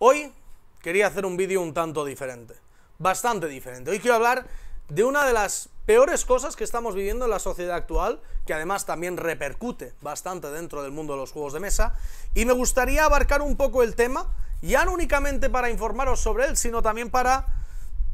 Hoy quería hacer un vídeo un tanto diferente, bastante diferente. Hoy quiero hablar de una de las peores cosas que estamos viviendo en la sociedad actual, que además también repercute bastante dentro del mundo de los juegos de mesa, y me gustaría abarcar un poco el tema, ya no únicamente para informaros sobre él, sino también para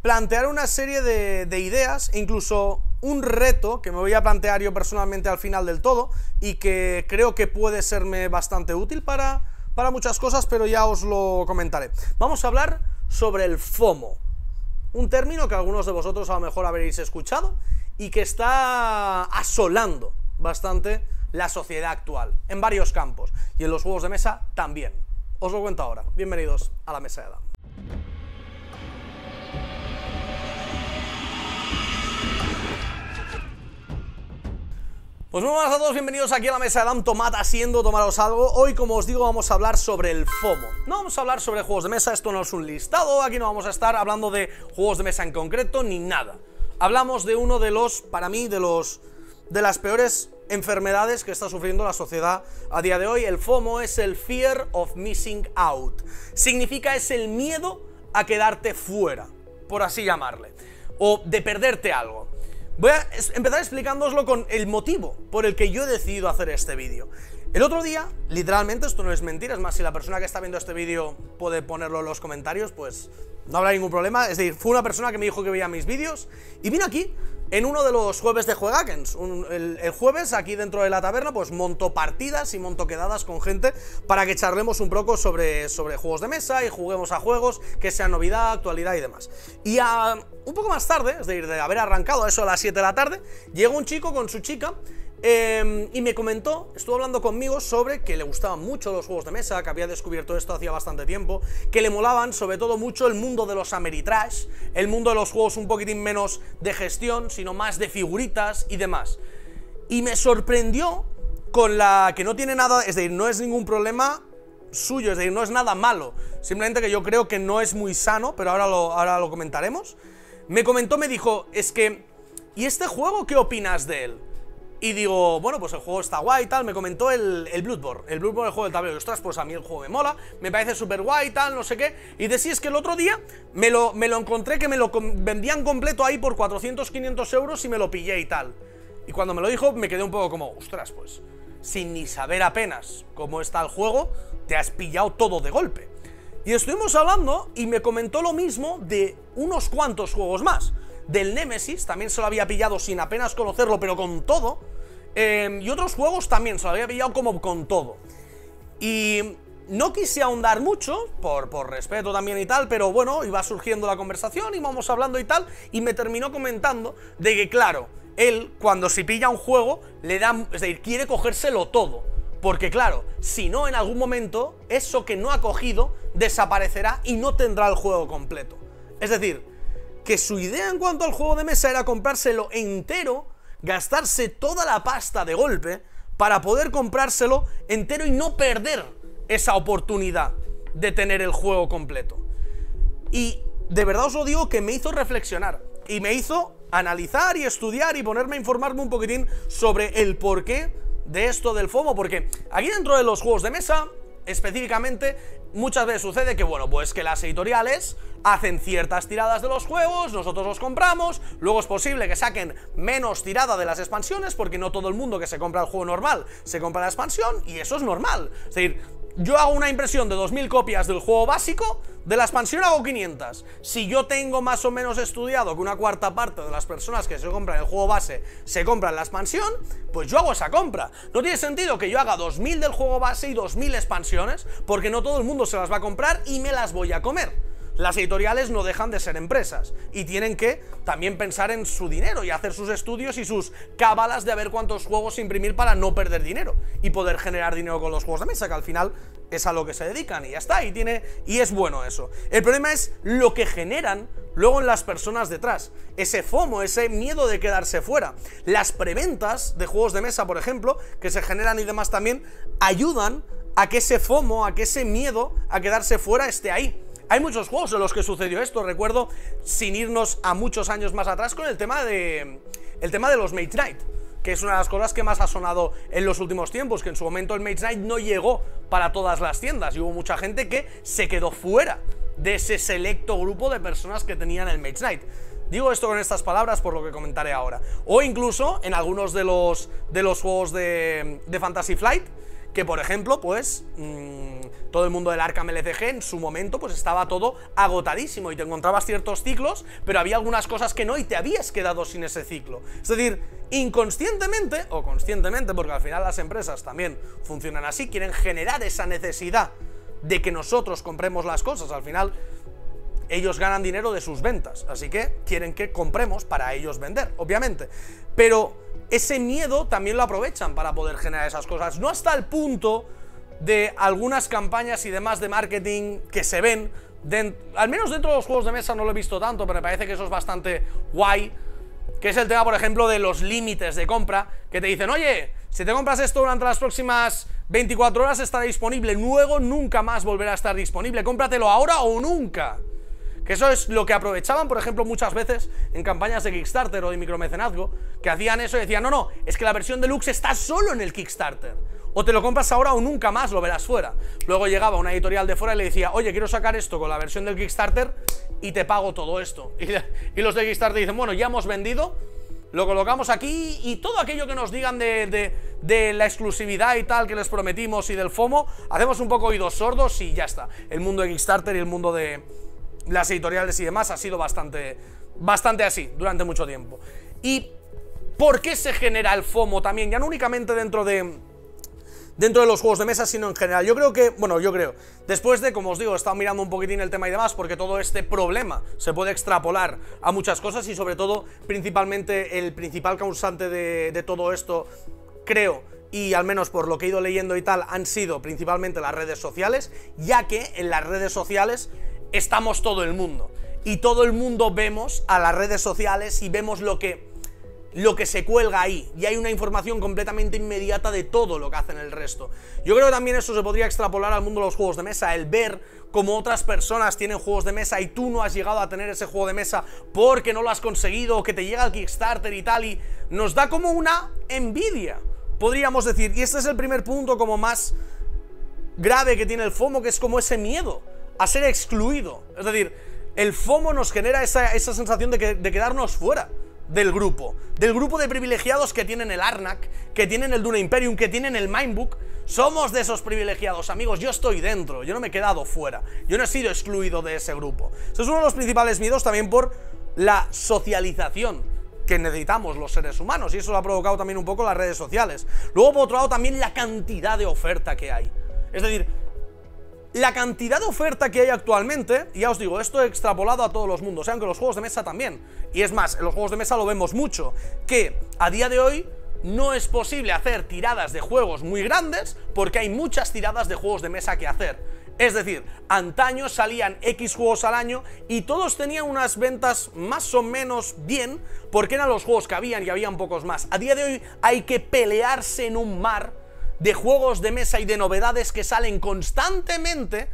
plantear una serie de ideas, e incluso un reto que me voy a plantear yo personalmente al final del todo, y que creo que puede serme bastante útil para muchas cosas, pero ya os lo comentaré. Vamos a hablar sobre el FOMO, un término que algunos de vosotros a lo mejor habréis escuchado y que está asolando bastante la sociedad actual, en varios campos, y en los juegos de mesa también. Os lo cuento ahora. Bienvenidos a la Mesa de Adam. Pues muy buenas a todos, bienvenidos aquí a la Mesa de Adam. Tomad asiento, tomaros algo. Hoy, como os digo, vamos a hablar sobre el FOMO. No vamos a hablar sobre juegos de mesa, esto no es un listado, aquí no vamos a estar hablando de juegos de mesa en concreto, ni nada. Hablamos de uno de los, para mí, de las peores enfermedades que está sufriendo la sociedad a día de hoy. El FOMO es el Fear of Missing Out. Significa, es el miedo a quedarte fuera, por así llamarle, o de perderte algo. Voy a empezar explicándoslo con el motivo por el que yo he decidido hacer este vídeo. El otro día, literalmente, esto no es mentira, es más, si la persona que está viendo este vídeo puede ponerlo en los comentarios, pues no habrá ningún problema. Es decir, fue una persona que me dijo que veía mis vídeos y vino aquí en uno de los jueves de Juegakens. El jueves, aquí dentro de la taberna, pues monto partidas y monto quedadas con gente para que charlemos un poco sobre juegos de mesa y juguemos a juegos que sean novedad, actualidad y demás. Y un poco más tarde, es decir, de haber arrancado a eso a las 7 de la tarde, llegó un chico con su chica y me comentó, estuvo hablando conmigo sobre que le gustaban mucho los juegos de mesa, que había descubierto esto hacía bastante tiempo, que le molaban sobre todo mucho el mundo de los Ameritrash, el mundo de los juegos un poquitín menos de gestión, sino más de figuritas y demás. Y me sorprendió con la que no tiene nada, es decir, no es ningún problema suyo, es decir, no es nada malo, simplemente que yo creo que no es muy sano, pero ahora lo comentaremos. Me comentó, me dijo, es que, ¿y este juego qué opinas de él? Y digo, bueno, pues el juego está guay y tal. Me comentó el Bloodborne, el juego del tablero. Y ostras, pues a mí el juego me mola, me parece súper guay y tal, no sé qué. Y de sí, es que el otro día me lo encontré, que me lo vendían completo ahí por 400, 500 euros y me lo pillé y tal. Y cuando me lo dijo me quedé un poco como, ostras, pues sin ni saber apenas cómo está el juego, te has pillado todo de golpe. Y estuvimos hablando y me comentó lo mismo de unos cuantos juegos más. Del Nemesis, también se lo había pillado sin apenas conocerlo, pero con todo. Y otros juegos también se lo había pillado como con todo. Y no quise ahondar mucho, por respeto también y tal, pero bueno, iba surgiendo la conversación, íbamos hablando y tal, y me terminó comentando de que, claro, él, cuando se pilla un juego, le da, es decir, quiere cogérselo todo. Porque claro, si no, en algún momento, eso que no ha cogido desaparecerá y no tendrá el juego completo. Es decir, que su idea en cuanto al juego de mesa era comprárselo entero, gastarse toda la pasta de golpe para poder comprárselo entero y no perder esa oportunidad de tener el juego completo. Y de verdad os lo digo, que me hizo reflexionar y me hizo analizar y estudiar y ponerme a informarme un poquitín sobre el porqué de esto del FOMO, porque aquí dentro de los juegos de mesa, específicamente, muchas veces sucede que, bueno, pues que las editoriales hacen ciertas tiradas de los juegos, nosotros los compramos, luego es posible que saquen menos tirada de las expansiones, porque no todo el mundo que se compra el juego normal se compra la expansión, y eso es normal. Es decir, yo hago una impresión de 2000 copias del juego básico, de la expansión hago 500. Si yo tengo más o menos estudiado que una cuarta parte de las personas que se compran el juego base se compran la expansión, pues yo hago esa compra. No tiene sentido que yo haga 2000 del juego base y 2000 expansiones, porque no todo el mundo se las va a comprar y me las voy a comer. Las editoriales no dejan de ser empresas y tienen que también pensar en su dinero y hacer sus estudios y sus cábalas de ver cuántos juegos imprimir para no perder dinero y poder generar dinero con los juegos de mesa, que al final es a lo que se dedican y ya está, y es bueno eso. El problema es lo que generan luego en las personas detrás, ese FOMO, ese miedo de quedarse fuera. Las preventas de juegos de mesa, por ejemplo, que se generan y demás también, ayudan a que ese FOMO, a que ese miedo a quedarse fuera esté ahí. Hay muchos juegos en los que sucedió esto, recuerdo, sin irnos a muchos años más atrás, con el tema de los Mage Knight. que es una de las cosas que más ha sonado en los últimos tiempos, que en su momento el Mage Knight no llegó para todas las tiendas y hubo mucha gente que se quedó fuera de ese selecto grupo de personas que tenían el Mage Knight. Digo esto con estas palabras por lo que comentaré ahora. O incluso en algunos de los juegos de Fantasy Flight, que por ejemplo, pues, todo el mundo del Arkham LCG en su momento, pues estaba todo agotadísimo y te encontrabas ciertos ciclos, pero había algunas cosas que no y te habías quedado sin ese ciclo. Es decir, inconscientemente, o conscientemente, porque al final las empresas también funcionan así, quieren generar esa necesidad de que nosotros compremos las cosas. Al final ellos ganan dinero de sus ventas, así que quieren que compremos para ellos vender, obviamente. Pero ese miedo también lo aprovechan para poder generar esas cosas. No hasta el punto de algunas campañas y demás de marketing que se ven, al menos dentro de los juegos de mesa no lo he visto tanto, pero me parece que eso es bastante guay, que es el tema, por ejemplo, de los límites de compra, que te dicen, oye, si te compras esto durante las próximas 24 horas estará disponible, luego nunca más volverá a estar disponible, cómpratelo ahora o nunca. Que eso es lo que aprovechaban, por ejemplo, muchas veces en campañas de Kickstarter o de micromecenazgo, que hacían eso y decían, no, es que la versión deluxe está solo en el Kickstarter, o te lo compras ahora o nunca más lo verás fuera. Luego llegaba una editorial de fuera y le decía, oye, quiero sacar esto con la versión del Kickstarter y te pago todo esto. Y los de Kickstarter dicen, bueno, ya hemos vendido, lo colocamos aquí y todo aquello que nos digan de la exclusividad y tal que les prometimos y del FOMO, hacemos un poco oídos sordos y ya está. El mundo de Kickstarter y el mundo de las editoriales y demás ha sido bastante así durante mucho tiempo. ¿Y por qué se genera el FOMO también? Ya no únicamente dentro de los juegos de mesa, sino en general. Yo creo, después de, como os digo, he estado mirando un poquitín el tema y demás, porque todo este problema se puede extrapolar a muchas cosas y sobre todo, principalmente, el principal causante de todo esto, creo, y al menos por lo que he ido leyendo y tal, han sido principalmente las redes sociales, ya que en las redes sociales estamos todo el mundo, y todo el mundo vemos a las redes sociales y vemos lo que se cuelga ahí, y hay una información completamente inmediata de todo lo que hacen el resto. Yo creo que también eso se podría extrapolar al mundo de los juegos de mesa, el ver cómo otras personas tienen juegos de mesa y tú no has llegado a tener ese juego de mesa porque no lo has conseguido, o que te llega el Kickstarter y tal, y nos da como una envidia, podríamos decir, y este es el primer punto como más grave que tiene el FOMO, que es como ese miedo a ser excluido. Es decir, el FOMO nos genera esa sensación de quedarnos fuera del grupo de privilegiados que tienen el Arnak, que tienen el Dune Imperium, que tienen el Mindbook. Somos de esos privilegiados, amigos. Yo estoy dentro, yo no me he quedado fuera, yo no he sido excluido de ese grupo. Eso es uno de los principales miedos, también por la socialización que necesitamos los seres humanos, y eso lo ha provocado también un poco las redes sociales. Luego, por otro lado, también la cantidad de oferta que hay. Es decir, la cantidad de oferta que hay actualmente, y ya os digo, esto extrapolado a todos los mundos, aunque los juegos de mesa también, y es más, en los juegos de mesa lo vemos mucho, que a día de hoy no es posible hacer tiradas de juegos muy grandes porque hay muchas tiradas de juegos de mesa que hacer. Es decir, antaño salían X juegos al año y todos tenían unas ventas más o menos bien porque eran los juegos que habían y habían pocos más. A día de hoy hay que pelearse en un mar de juegos de mesa y de novedades que salen constantemente,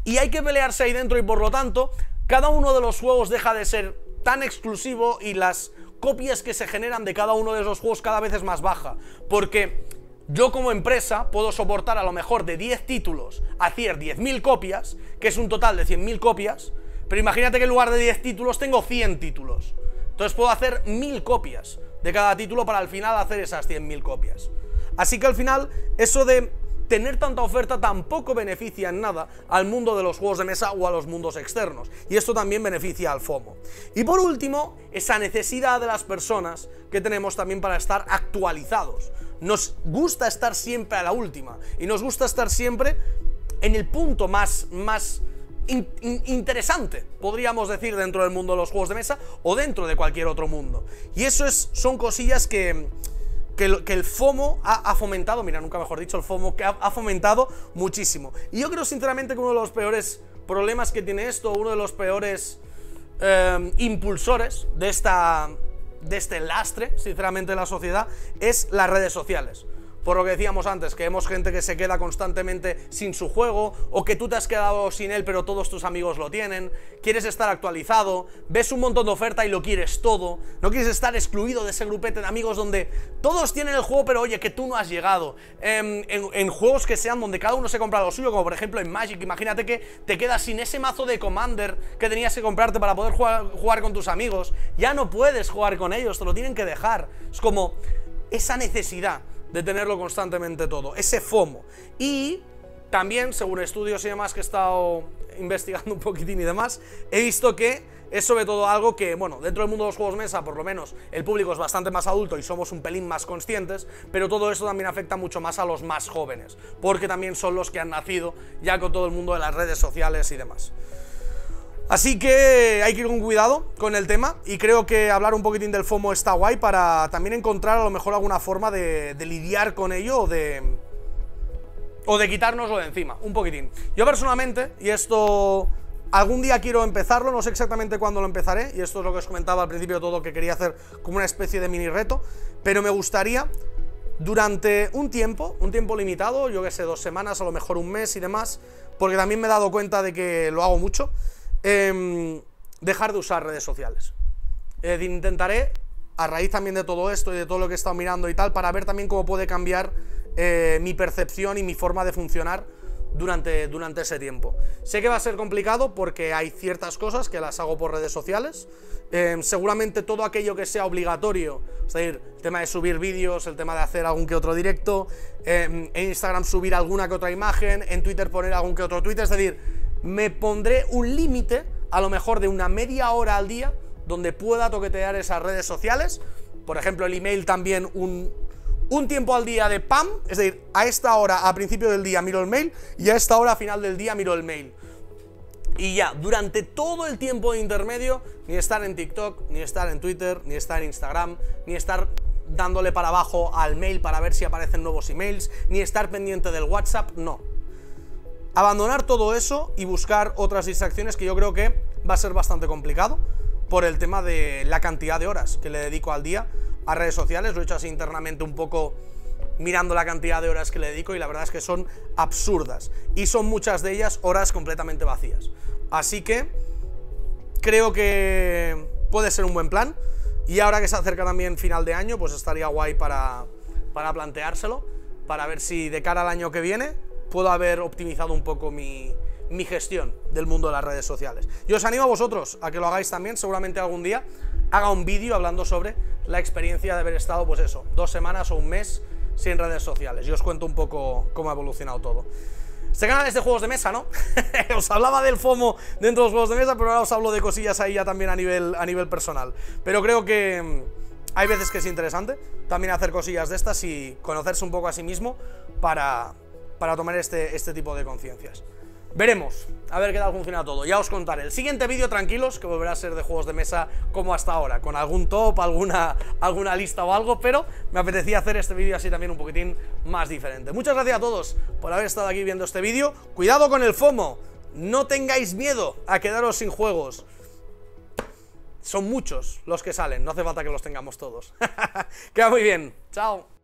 y hay que pelearse ahí dentro, y por lo tanto cada uno de los juegos deja de ser tan exclusivo y las copias que se generan de cada uno de esos juegos cada vez es más baja, porque yo como empresa puedo soportar a lo mejor de 10 títulos hacer 10.000 copias, que es un total de 100.000 copias, pero imagínate que en lugar de 10 títulos tengo 100 títulos, entonces puedo hacer 1.000 copias de cada título para al final hacer esas 100.000 copias. Así que al final, eso de tener tanta oferta tampoco beneficia en nada al mundo de los juegos de mesa o a los mundos externos, y esto también beneficia al FOMO. Y por último, esa necesidad de las personas que tenemos también para estar actualizados. Nos gusta estar siempre a la última, y nos gusta estar siempre en el punto más interesante, podríamos decir, dentro del mundo de los juegos de mesa o dentro de cualquier otro mundo. Y eso son cosillas que el FOMO ha fomentado, mira, nunca mejor dicho, el FOMO que ha fomentado muchísimo. Y yo creo sinceramente que uno de los peores problemas que tiene esto, uno de los peores impulsores de este lastre, sinceramente, de la sociedad, es las redes sociales. por lo que decíamos antes, que vemos gente que se queda constantemente sin su juego, o que tú te has quedado sin él pero todos tus amigos lo tienen, quieres estar actualizado, ves un montón de oferta y lo quieres todo, no quieres estar excluido de ese grupete de amigos donde todos tienen el juego pero oye, que tú no has llegado, en juegos que sean donde cada uno se compra lo suyo, como por ejemplo en Magic, imagínate que te quedas sin ese mazo de Commander que tenías que comprarte para poder jugar con tus amigos, ya no puedes jugar con ellos, te lo tienen que dejar, es como esa necesidad de tenerlo constantemente todo, ese FOMO. Y también, según estudios y demás que he estado investigando un poquitín y demás, he visto que es sobre todo algo que, bueno, dentro del mundo de los juegos mesa, por lo menos, el público es bastante más adulto y somos un pelín más conscientes, pero todo esto también afecta mucho más a los más jóvenes, porque también son los que han nacido ya con todo el mundo de las redes sociales y demás. Así que hay que ir con cuidado con el tema, y creo que hablar un poquitín del FOMO está guay para también encontrar a lo mejor alguna forma de lidiar con ello o de quitárnoslo de encima, un poquitín. Yo personalmente, y esto algún día quiero empezarlo, no sé exactamente cuándo lo empezaré, y esto es lo que os comentaba al principio de todo, que quería hacer como una especie de mini reto, pero me gustaría durante un tiempo limitado, yo que sé, 2 semanas, a lo mejor un mes y demás, porque también me he dado cuenta de que lo hago mucho, dejar de usar redes sociales. Intentaré, a raíz también de todo esto y de todo lo que he estado mirando y tal, para ver también cómo puede cambiar mi percepción y mi forma de funcionar durante ese tiempo. Sé que va a ser complicado porque hay ciertas cosas que las hago por redes sociales, seguramente todo aquello que sea obligatorio, es decir, el tema de subir vídeos, el tema de hacer algún que otro directo, en Instagram subir alguna que otra imagen, en Twitter poner algún que otro tweet, es decir, me pondré un límite, a lo mejor de una media hora al día, donde pueda toquetear esas redes sociales. Por ejemplo, el email también, un tiempo al día de PAM, es decir, a esta hora, a principio del día miro el mail, y a esta hora, a final del día, miro el mail. Y ya, durante todo el tiempo de intermedio, ni estar en TikTok, ni estar en Twitter, ni estar en Instagram, ni estar dándole para abajo al mail para ver si aparecen nuevos emails, ni estar pendiente del WhatsApp, no. Abandonar todo eso y buscar otras distracciones, que yo creo que va a ser bastante complicado por el tema de la cantidad de horas que le dedico al día a redes sociales. Lo he hecho así internamente un poco mirando la cantidad de horas que le dedico, y la verdad es que son absurdas, y son muchas de ellas horas completamente vacías. Así que creo que puede ser un buen plan, y ahora que se acerca también final de año, pues estaría guay para planteárselo, para ver si de cara al año que viene puedo haber optimizado un poco mi gestión del mundo de las redes sociales. Yo os animo a vosotros a que lo hagáis también. Seguramente algún día haga un vídeo hablando sobre la experiencia de haber estado, pues eso, 2 semanas o un mes sin redes sociales. Yo os cuento un poco cómo ha evolucionado todo. Este canal es de juegos de mesa, ¿no? Os hablaba del FOMO dentro de los juegos de mesa, pero ahora os hablo de cosillas ahí ya también a nivel personal. Pero creo que hay veces que es interesante también hacer cosillas de estas y conocerse un poco a sí mismo para tomar este tipo de conciencias. Veremos, a ver qué tal funciona todo, ya os contaré. El siguiente vídeo, tranquilos, que volverá a ser de juegos de mesa como hasta ahora, con algún top, alguna lista o algo, pero me apetecía hacer este vídeo así también un poquitín más diferente. Muchas gracias a todos por haber estado aquí viendo este vídeo. Cuidado con el FOMO, no tengáis miedo a quedaros sin juegos. Son muchos los que salen, no hace falta que los tengamos todos. Queda muy bien, chao.